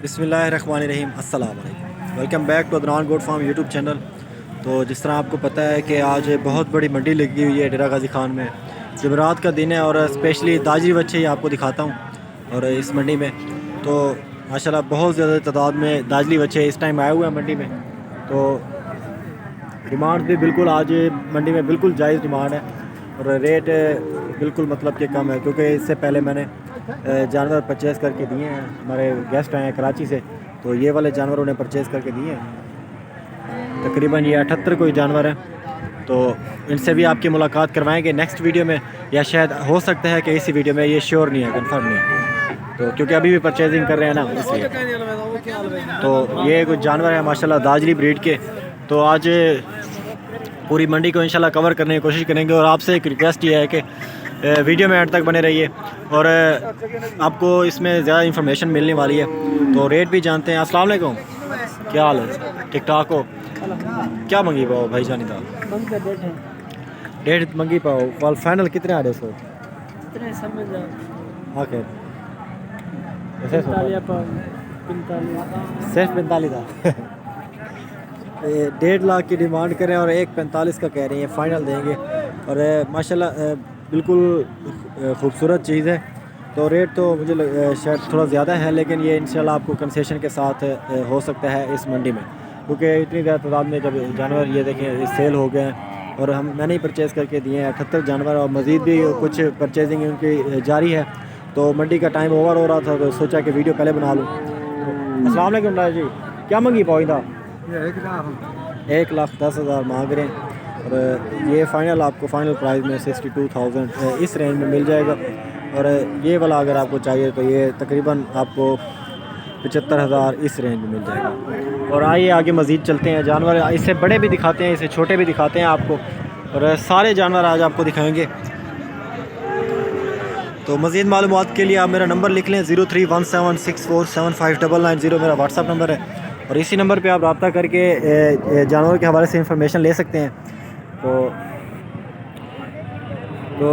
बिस्मिल्लाहिर्रहमानिर्रहीम अस्सलाम वालेकुम। Welcome back to Adnan goat farm YouTube channel. तो जिस तरह आपको पता है कि आज बहुत बड़ी मंडी लगी हुई है डेरा गाजी खान में। जमरात का दिन है और स्पेशली दाजी बच्चे ही आपको दिखाता हूँ। और इस मंडी में तो माशाल्लाह बहुत ज़्यादा तादाद में दाजली बच्चे इस टाइम आए हुए हैं मंडी में। तो डिमांड भी बिल्कुल आज मंडी में बिल्कुल जायज़ डिमांड है और रेट बिल्कुल मतलब कि कम है, क्योंकि इससे पहले मैंने जानवर परचेज़ करके दिए हैं। हमारे गेस्ट आए हैं कराची से, तो ये वाले जानवर उन्हें परचेज़ करके दिए हैं। तकरीबन ये 78 कोई जानवर हैं, तो इनसे भी आपकी मुलाकात करवाएंगे नेक्स्ट वीडियो में, या शायद हो सकता है कि इसी वीडियो में। ये श्योर नहीं है, कन्फर्म नहीं है, तो क्योंकि अभी भी परचेजिंग कर रहे हैं ना, इसलिए। तो ये कुछ जानवर है माशाल्लाह दाजली ब्रीड के। तो आज पूरी मंडी को इंशाल्लाह कवर करने की कोशिश करेंगे और आपसे एक रिक्वेस्ट ये है कि वीडियो में एंड तक बने रहिए और आपको इसमें ज़्यादा इन्फॉर्मेशन मिलने वाली है। तो रेट भी जानते हैं। अस्सलाम वालेकुम, क्या हाल है? ठीक ठाक हो? क्या मंगी पाओ भाई जानी था? डेढ़ मंगी पाओ। कल फाइनल कितने आ रहे सो? ओके, सिर्फ 45 था। 1.5 लाख की डिमांड करें और 1.45 का कह रहे हैं, फ़ाइनल देंगे। और माशाल्लाह बिल्कुल ख़ूबसूरत चीज़ है। तो रेट तो मुझे शायद थोड़ा ज़्यादा है, लेकिन ये इंशाल्लाह आपको कंसेशन के साथ हो सकता है इस मंडी में, क्योंकि इतनी ज़्यादा तादाद में जब जानवर ये देखें सेल हो गए हैं और मैंने ही परचेज़ करके दिए हैं 78 जानवर, और मज़ीद भी कुछ परचेजिंग उनकी जारी है। तो मंडी का टाइम ओवर हो रहा था, तो सोचा कि वीडियो पहले बना लूँ। अस्सलाम वालेकुम जी, क्या मंगी पाई था? 1,10,000 मांग रहे हैं और ये फ़ाइनल आपको फ़ाइनल प्राइस में 62,000 इस रेंज में मिल जाएगा। और ये वाला अगर आपको चाहिए तो ये तकरीबन आपको 75,000 इस रेंज में मिल जाएगा। और आइए आगे मज़ीद चलते हैं। जानवर इससे बड़े भी दिखाते हैं, इससे छोटे भी दिखाते हैं आपको, और सारे जानवर आज आपको दिखाएँगे। तो मज़ीद मालूमात के लिए आप मेरा नंबर लिख लें 031764759990 मेरा व्हाट्सअप नंबर है, और इसी नंबर पे आप रब्ता करके जानवर के हवाले से इंफॉर्मेशन ले सकते हैं। तो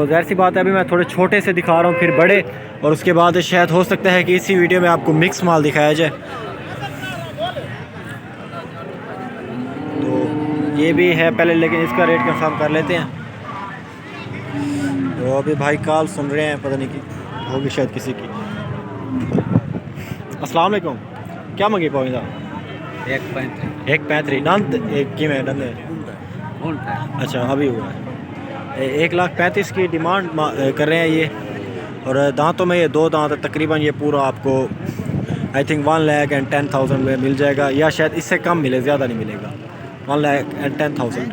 ज़ाहिर सी बात है, अभी मैं थोड़े छोटे से दिखा रहा हूँ, फिर बड़े, और उसके बाद शायद हो सकता है कि इसी वीडियो में आपको मिक्स माल दिखाया जाए। तो ये भी है पहले, लेकिन इसका रेट कंफर्म कर लेते हैं। तो अभी भाई कॉल सुन रहे हैं, पता नहीं कि होगी शायद किसी की। अस्सलाम वालेकुम, क्या मंगी पाओ? 1.35 नंद एक की में नंद है। अच्छा, अभी हुआ है। 1,35,000 की डिमांड कर रहे हैं ये, और दांतों में ये 2 दांत है तकरीबन। ये पूरा आपको आई थिंक 1,10,000 में मिल जाएगा, या शायद इससे कम मिले, ज़्यादा नहीं मिलेगा। 1,10,000।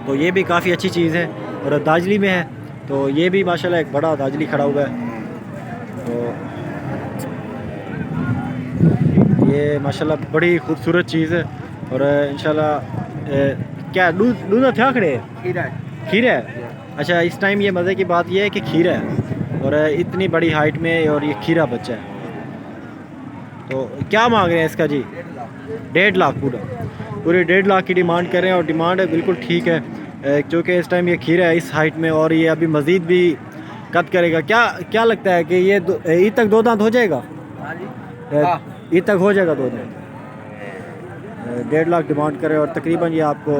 तो ये भी काफ़ी अच्छी चीज़ है और दाजली में है। तो ये भी माशाल्लाह एक बड़ा दाजली खड़ा हुआ है। तो ये माशाल्लाह बड़ी खूबसूरत चीज़ है। और इंशाल्लाह क्या दूध क्या खड़े है? खीरा है। अच्छा, इस टाइम ये मज़े की बात ये है कि खीरा है, और इतनी बड़ी हाइट में, और ये खीरा बच्चा है। तो क्या मांग रहे हैं इसका जी? 1.5 लाख पूरी 1.5 लाख की डिमांड कर रहे हैं, और डिमांड बिल्कुल ठीक है, क्योंकि इस टाइम ये खीरा है इस हाइट में, और ये अभी मज़ीद भी कद करेगा। क्या लगता है कि ये ईद तक 2 दांत हो जाएगा? ईद तक हो जाएगा 2 दांत। 1.5 लाख डिमांड करें, और तकरीबन ये आपको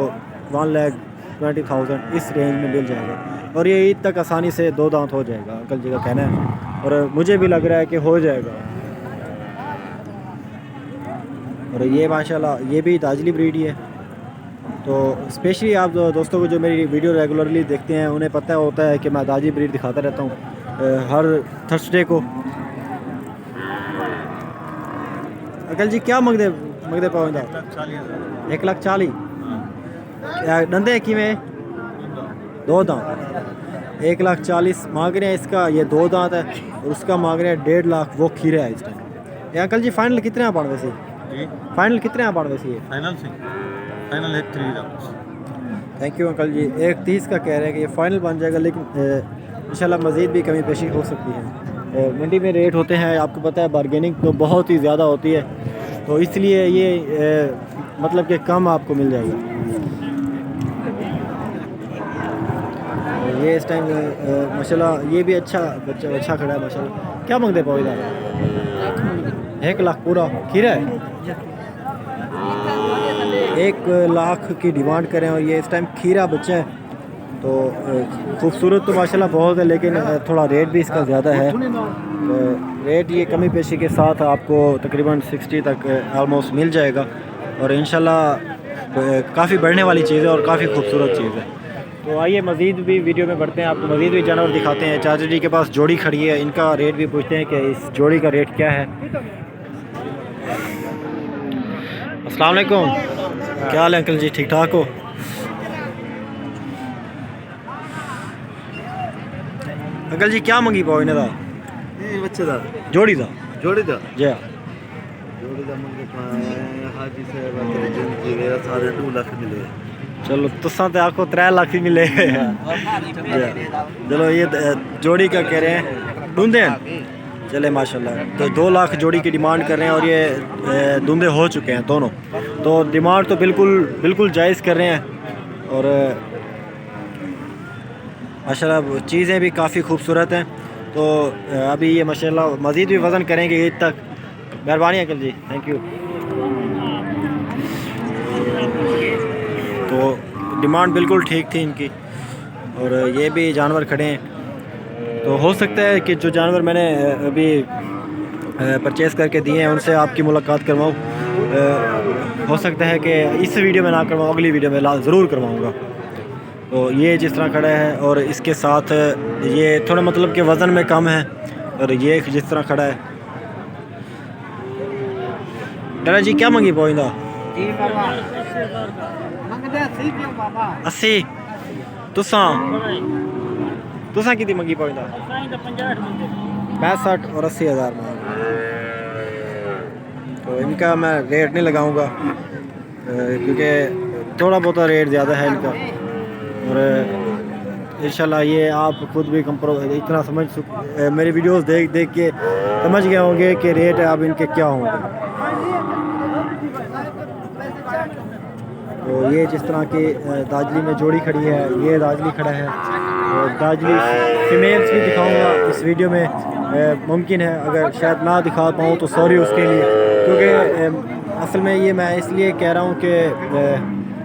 1,20,000 इस रेंज में मिल जाएगा। और ये ईद तक आसानी से 2 दांत हो जाएगा, अंकल जी का कहना है, और मुझे भी लग रहा है कि हो जाएगा। और ये माशाल्लाह ये भी दाजली ब्रीड ही है। तो स्पेशली आप दोस्तों को जो मेरी वीडियो रेगुलरली देखते हैं, उन्हें पता होता है कि मैं दाजली ब्रीड दिखाता रहता हूँ हर थर्सडे को। अंकल जी क्या मंगते पाओ? 1,40,000। नंदे की में 2 दांत 1,40,000 मांग रहे हैं इसका। ये 2 दांत है, और उसका मांग रहे हैं 1.5 लाख। वो खीरा है इस टाइम। ये अंकल जी फाइनल कितने आप पड़ वैसे? फाइनल कितने आप पड़ वैसे? फाइनल 1,30,000। थैंक यू अंकल जी। 1,30 का कह रहे हैं कि ये फ़ाइनल बन जाएगा, लेकिन इंशाल्लाह मज़ीद भी कमी पेशी हो सकती है। मंडी में रेट होते हैं, आपको पता है, बारगेनिंग तो बहुत ही ज़्यादा होती है, तो इसलिए ये मतलब कि कम आपको मिल जाएगा। ये इस टाइम माशाल्लाह ये भी अच्छा बच्चा खड़ा है माशाल्लाह। क्या मांगते पाओ इधर? 1 लाख पूरा खीरा है। 1 लाख की डिमांड करें और ये इस टाइम खीरा बच्चा है। तो खूबसूरत तो माशाल्लाह बहुत है, लेकिन थोड़ा रेट भी इसका ज़्यादा है। तो रेट ये कमी पेशी के साथ आपको तकरीबन 60 तक ऑलमोस्ट मिल जाएगा और इंशाल्लाह काफ़ी बढ़ने वाली चीज़ है और काफ़ी खूबसूरत चीज़ है। तो आइए मज़ीद भी वीडियो में बढ़ते हैं, आपको मज़ीद भी जानवर दिखाते हैं। चाचा जी के पास जोड़ी खड़ी है, इनका रेट भी पूछते हैं कि इस जोड़ी का रेट क्या है। अस्सलाम वालेकुम, क्या हाल है अंकल जी, ठीक ठाक हो? अंकल जी क्या मंगी पाओ इन्हें दा? बच्चे दा जोड़ी दा जोड़ी दा जी जोड़ी दा मंगे हाजी साहब तेरे जिंदगी मेरा सारे 2 लाख मिले। चलो तुसा तो आपको 3 लाख ही मिले। चलो ये जोड़ी का कह रहे हैं, ढूंढे हैं चले माशाल्लाह। तो 2 लाख जोड़ी की डिमांड कर रहे हैं और ये धुंधे हो चुके हैं दोनों। तो डिमांड तो बिल्कुल जायज़ कर रहे हैं और माशाल्लाह चीज़ें भी काफ़ी खूबसूरत हैं। तो अभी ये माशाल्लाह मज़ीद भी वज़न करेंगे ईद तक। मेहरबानी अंकल जी, थैंक यू। तो डिमांड बिल्कुल ठीक थी इनकी और ये भी जानवर खड़े हैं। तो हो सकता है कि जो जानवर मैंने अभी परचेज़ करके दिए हैं उनसे आपकी मुलाकात करवाऊँ। हो सकता है कि इस वीडियो में ना करवाऊँ, अगली वीडियो में ज़रूर करवाऊँगा। तो ये जिस तरह खड़ा है और इसके साथ ये थोड़ा मतलब कि वज़न में कम है और ये जिस तरह खड़ा है। डरा जी क्या मंगी पोइंदा? 80 तुसा कितनी मंगी पोइंदा? 65 और 80 हज़ार मांग। तो इनका मैं रेट नहीं लगाऊंगा क्योंकि थोड़ा बहुत रेट ज़्यादा है इनका और इंशाल्लाह ये आप खुद भी इतना मेरी वीडियोस देख के समझ गए होंगे कि रेट अब इनके क्या होंगे। तो ये जिस तरह की दाजली में जोड़ी खड़ी है, ये दाजली खड़ा है और दाजली फीमेल्स भी दिखाऊंगा इस वीडियो में। मुमकिन है अगर शायद ना दिखा पाऊँ तो सॉरी उसके लिए, क्योंकि असल में ये मैं इसलिए कह रहा हूँ कि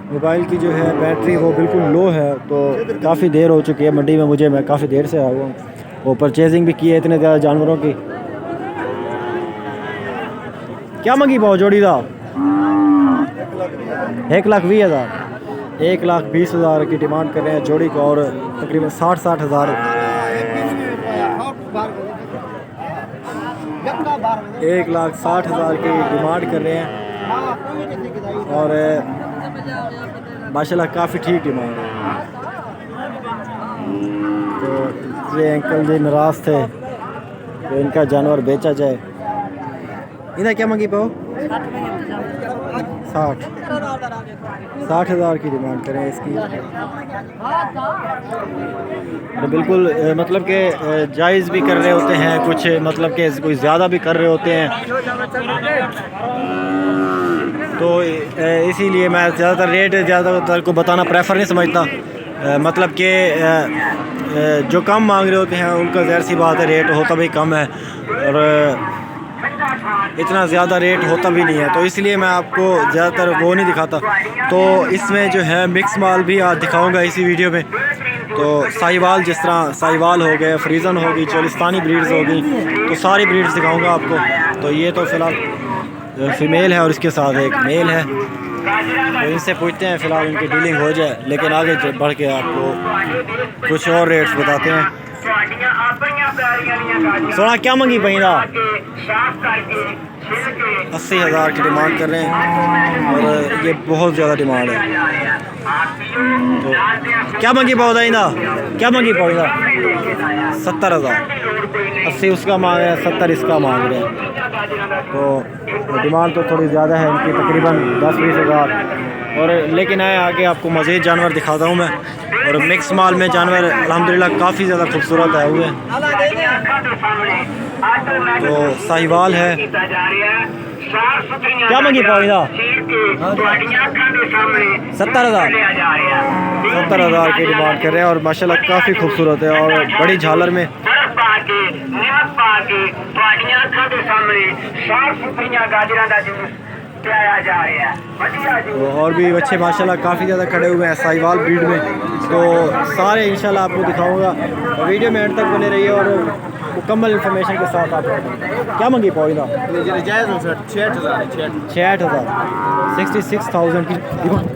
मोबाइल की जो है बैटरी वो बिल्कुल लो है। तो काफ़ी देर हो चुकी है मंडी में, मैं काफ़ी देर से आया हुआ हूँ। वो परचेजिंग भी की है इतने ज़्यादा जानवरों की। क्या मंगी पाओ जोड़ी दा? 1,20,000 1,20,000 की डिमांड कर रहे हैं जोड़ी को और तकरीबन 60 हज़ार 1,60,000 की डिमांड कर रहे हैं और माशाल्लाह काफ़ी ठीक डिमांड है। तो ये अंकल जी नाराज़ थे तो इनका जानवर बेचा जाए। इन्हें क्या मंगी पाओ? 60 हज़ार की डिमांड करें इसकी। तो बिल्कुल मतलब कि जायज़ भी कर रहे होते हैं कुछ, मतलब कि कोई ज़्यादा भी कर रहे होते हैं। तो इसीलिए मैं ज़्यादातर रेट ज़्यादातर को बताना प्रेफर नहीं समझता। मतलब कि जो कम मांग रहे होते हैं उनका ज़ाहिर सी बात है रेट होता भी कम है और इतना ज़्यादा रेट होता भी नहीं है। तो इसलिए मैं आपको ज़्यादातर वो नहीं दिखाता। तो इसमें जो है मिक्स माल भी आज दिखाऊंगा इसी वीडियो में। तो साहिवाल, जिस तरह साहिवाल हो गए, फ्रीज़न होगी, चोलिस्तानी ब्रीड्स होगी, तो सारी ब्रीड्स दिखाऊंगा आपको। तो ये तो फ़िलहाल फ़ीमेल है और इसके साथ एक मेल है। तो इनसे पूछते हैं फ़िलहाल इनकी डीलिंग हो जाए, लेकिन आगे बढ़ के आपको कुछ और रेट्स बताते हैं। सोना क्या मंगी पहिंदा? 80 हज़ार की डिमांड कर रहे हैं और ये बहुत ज़्यादा डिमांड है। तो क्या मंगी पौधा इंदा? क्या मंगी पौधा? 70 हज़ार। 80 उसका मांग रहे हैं, 70 इसका मांग रहे हैं। तो डिमांड तो थोड़ी ज़्यादा है इनकी, तकरीबन 10-20 हज़ार और लेकिन आए आगे आपको मज़ीद जानवर दिखाता हूँ मैं। और मिक्स माल में जानवर अल्हम्दुलिल्लाह काफ़ी ज़्यादा खूबसूरत आए हुए हैं। तो साहिवाल है। क्या मंगी पाओ? 70,000 की डिमांड कर रहे हैं और माशाल्लाह काफ़ी खूबसूरत है और बड़ी झालर में। तो और भी बच्चे माशाल्लाह काफ़ी ज़्यादा खड़े हुए हैं साहिवाल ब्रीड में। तो सारे इंशाल्लाह आपको दिखाऊंगा और वीडियो में एंड तक बने रहिए और मुकम्मल इन्फॉर्मेशन के साथ आप। क्या मंगी पाओ? 66,000 66,000 की डिमांड।